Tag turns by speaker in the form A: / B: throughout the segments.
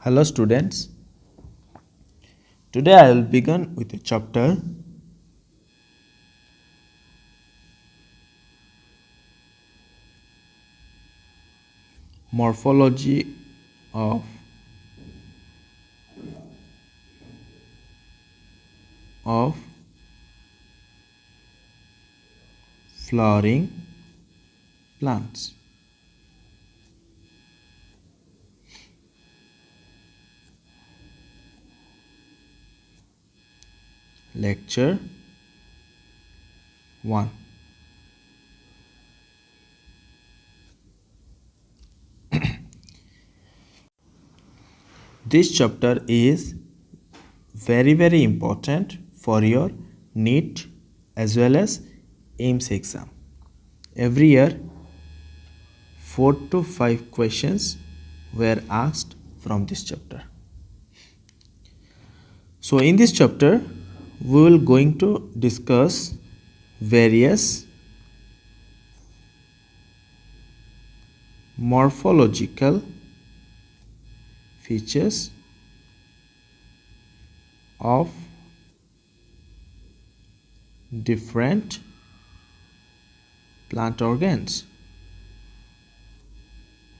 A: Hello students. Today I will begin with a chapter morphology of of flowering plants. Lecture 1. This chapter is very important for your NEET as well as AIMS exam. Every year 4 to 5 questions were asked from this chapter. So in this chapter we will going to discuss various morphological features of different plant organs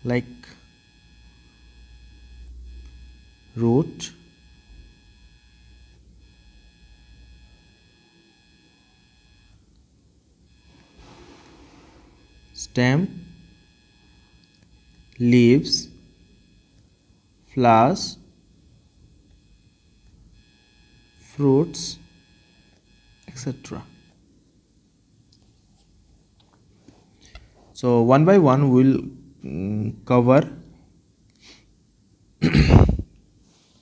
A: like root, stem, leaves, flowers, fruits, etc. So one by one we will cover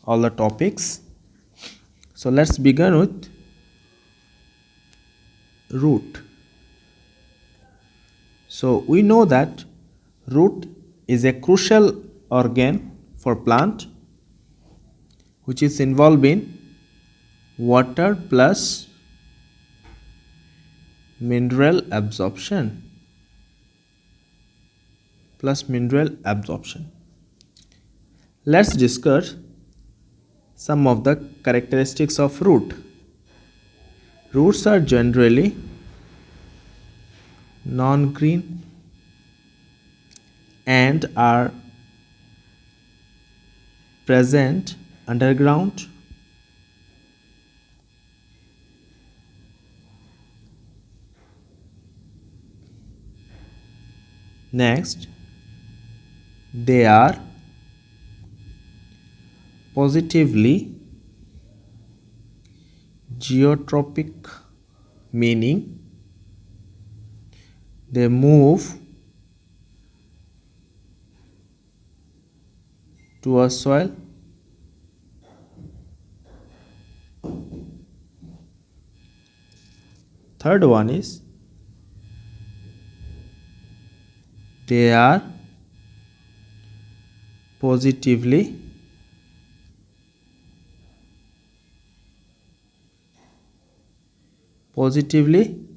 A: all the topics. So let's begin with root. So we know that root is a crucial organ for plant which is involved in water plus mineral absorption. Let's discuss some of the characteristics of root. Roots are generally non-green and are present underground. Next, they are positively geotropic, meaning they move to a soil. Third one is they are positively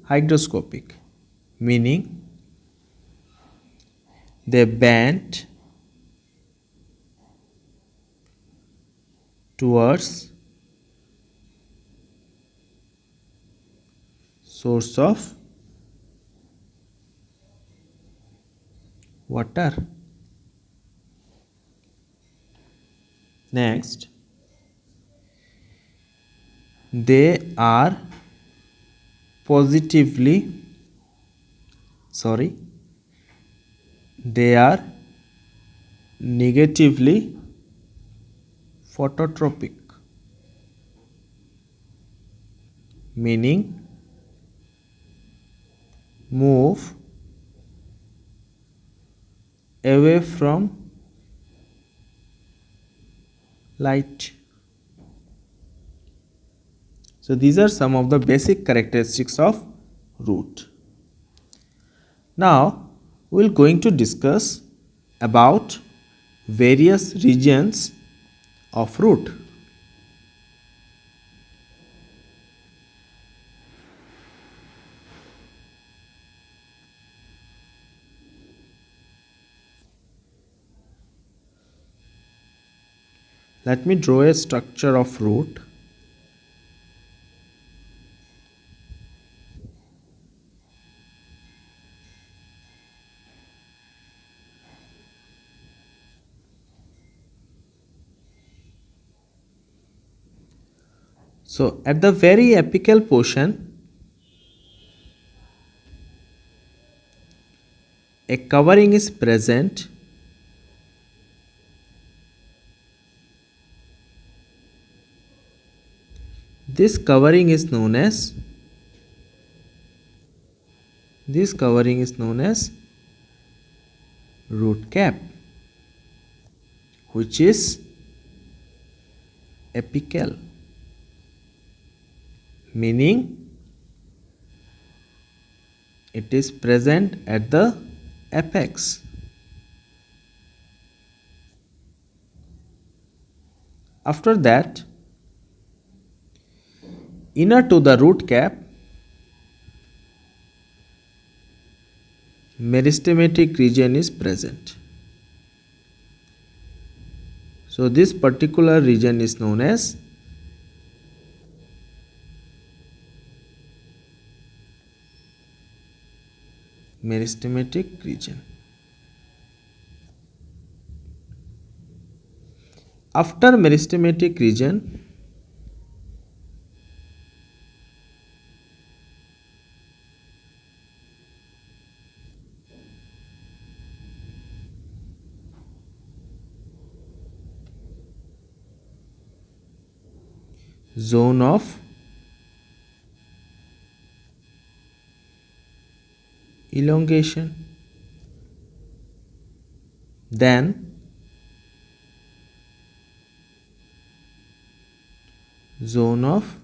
A: hygroscopic, meaning they bend towards source of water. Next, they are positively sorry they are negatively phototropic, meaning move away from light. So these are some of the basic characteristics of root. Now we're going to discuss about various regions of root. Let me draw a structure of root. So at the very apical portion, a covering is present. This covering is known as root cap, which is apical, meaning it is present at the apex. After that, inner to the root cap, meristematic region is present. So this particular region is known as meristematic region. After meristematic region, zone of elongation, then zone of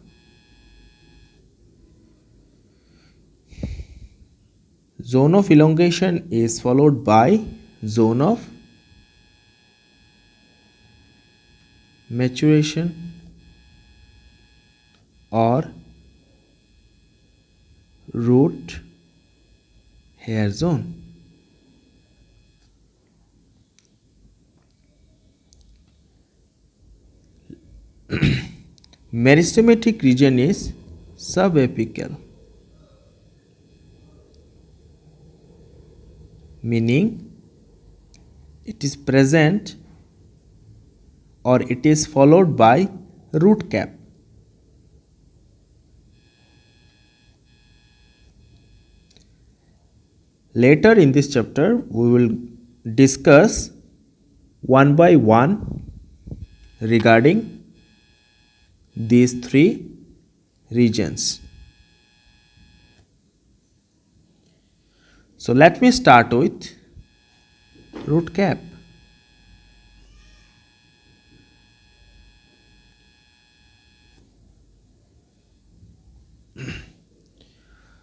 A: elongation is followed by zone of maturation or root hair zone. Meristematic region is subapical, meaning it is present or it is followed by root cap. Later in this chapter, we will discuss one by one regarding these three regions. So let me start with root cap.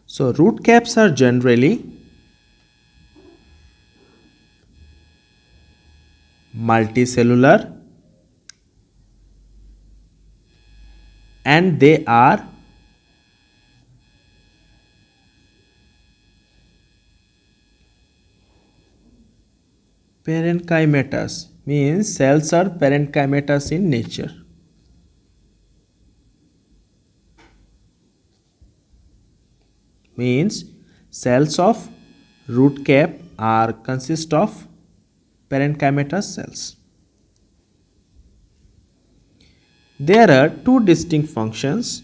A: So root caps are generally multicellular and they are parenchymatous, means cells are parenchymatous in nature. Means cells of root cap are consist of parenchymatous cells. There are two distinct functions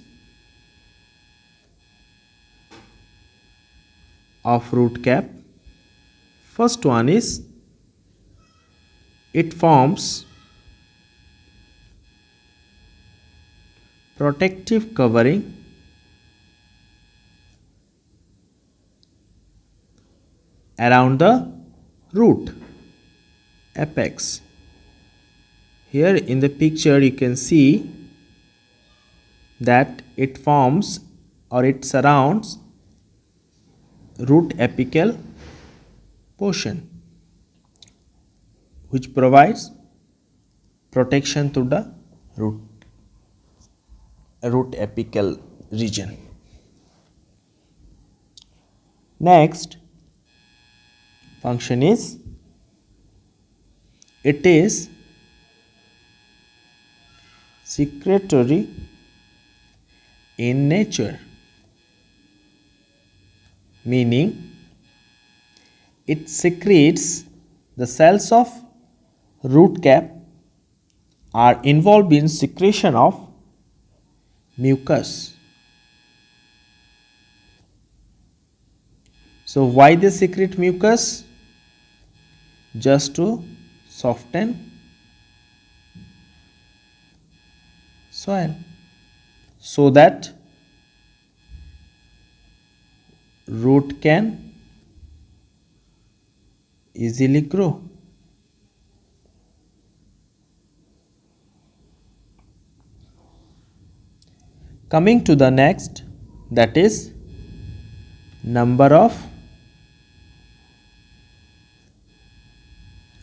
A: of root cap. First one is it forms protective covering around the root apex. Here in the picture you can see that it forms or it surrounds root apical portion, which provides protection to the root apical region. Next function is it is secretory in nature, meaning it secretes. The cells of root cap are involved in secretion of mucus. So why they secrete mucus? Just to soften soil so that root can easily grow. Coming to the next, that is number of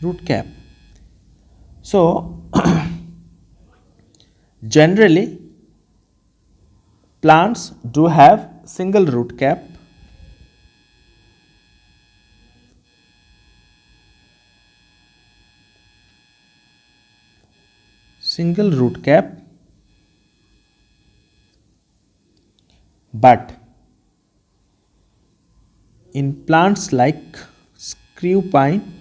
A: root cap. So generally plants do have single root cap. Single root cap, but in plants like screw pine,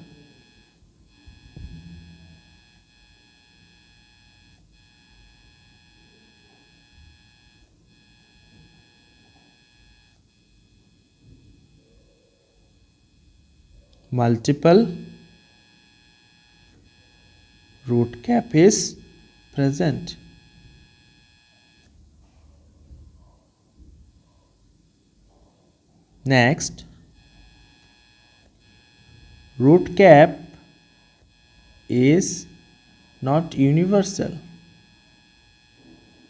A: multiple root cap is present. Next, root cap is not universal,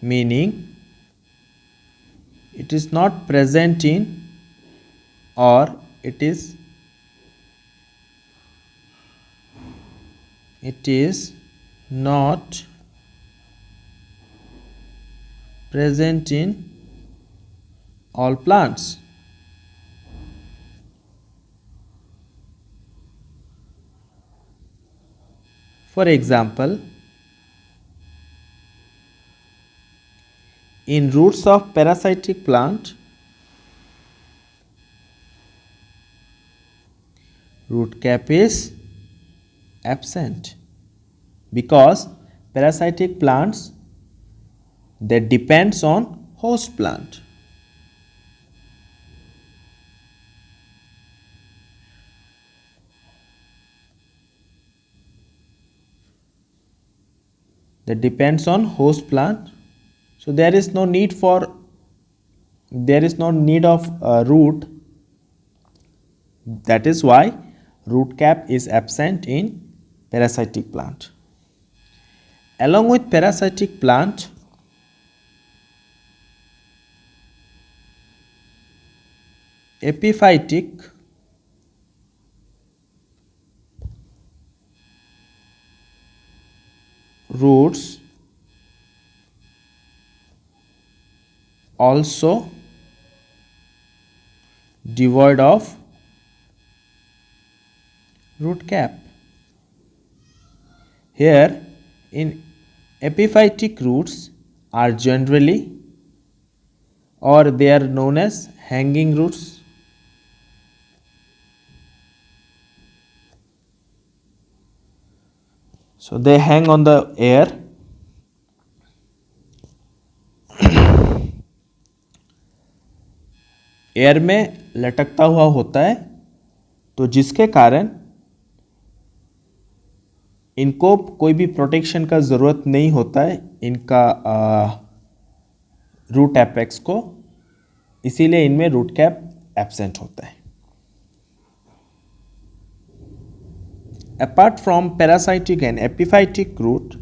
A: meaning it is not present in, or it is not present in all plants. For example, in roots of parasitic plant, root cap is absent because parasitic plants, they depends on host plant. That depends on host plant, so there is no need of root. That is why root cap is absent in parasitic plant. Along with parasitic plant, epiphytic roots also devoid of root cap. Here, in epiphytic roots are generally, or they are known as hanging roots. So they hang on the air. Air में लटकता हुआ होता है, तो जिसके कारण इनको कोई भी प्रोटेक्शन का ज़रूरत नहीं होता है इनका रूट एपेक्स को, इसीलिए इनमें रूट कैप एब्सेंट होता है. Apart from parasitic and epiphytic root,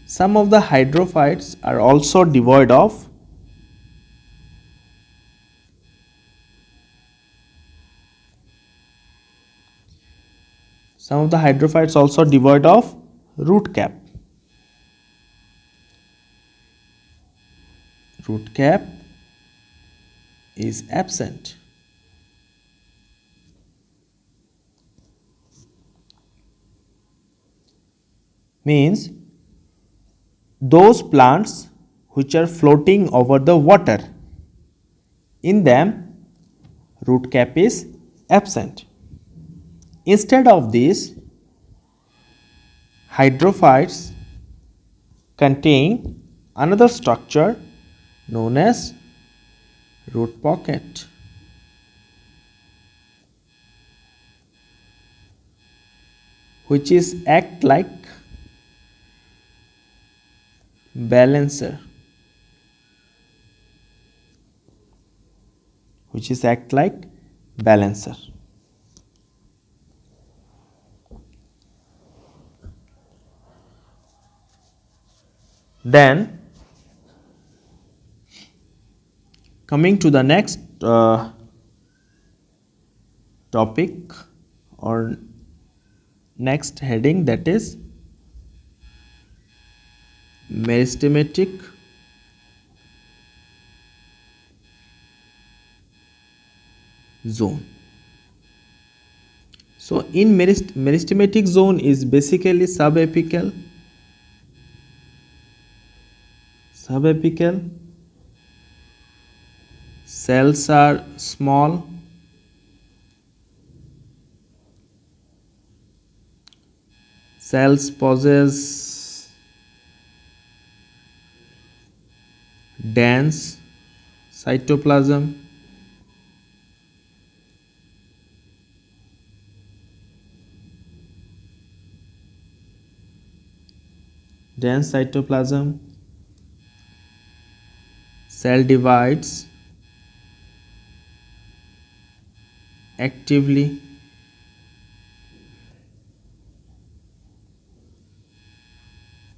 A: some of the hydrophytes are also devoid of root cap. Root cap is absent. means those plants which are floating over the water. In them, root cap is absent. Instead of this, hydrophytes contain another structure known as root pocket, which is act like balancer, Then coming to the next topic or next heading, that is meristematic zone. So in meristematic zone is basically subapical, cells are small, cells possess dense cytoplasm, cell divides actively,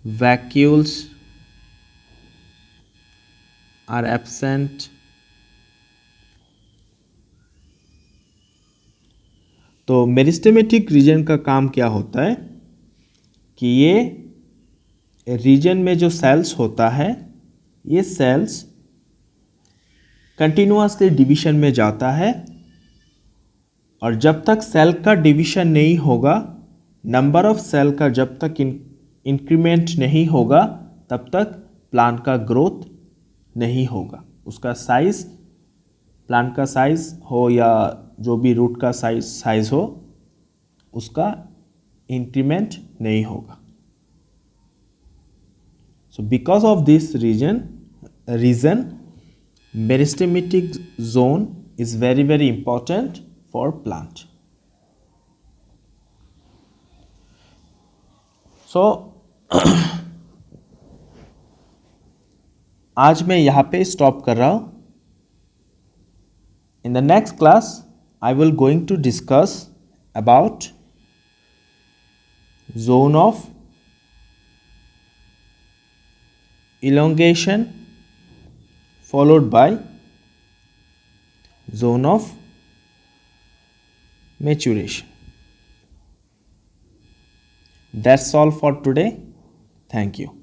A: vacuoles are absent. तो meristematic reason का काम क्या होता है कि ये reason में जो सेल्स होता है, ये सेल्स कंटिन्यूअसली डिवीजन में जाता है, और जब तक सेल का डिवीजन नहीं होगा, नंबर ऑफ सेल का जब तक इंक्रीमेंट नहीं होगा, तब तक प्लांट का ग्रोथ नहीं होगा। उसका साइज, प्लांट का साइज हो या जो भी रूट का साइज हो, उसका इंक्रीमेंट नहीं होगा। So because of this reason meristematic zone is very important for plant. So आज मैं यहाँ पे स्टॉप कर रहा हूँ. In the next class I will going to discuss about zone of elongation followed by zone of maturation. That's all for today. Thank you.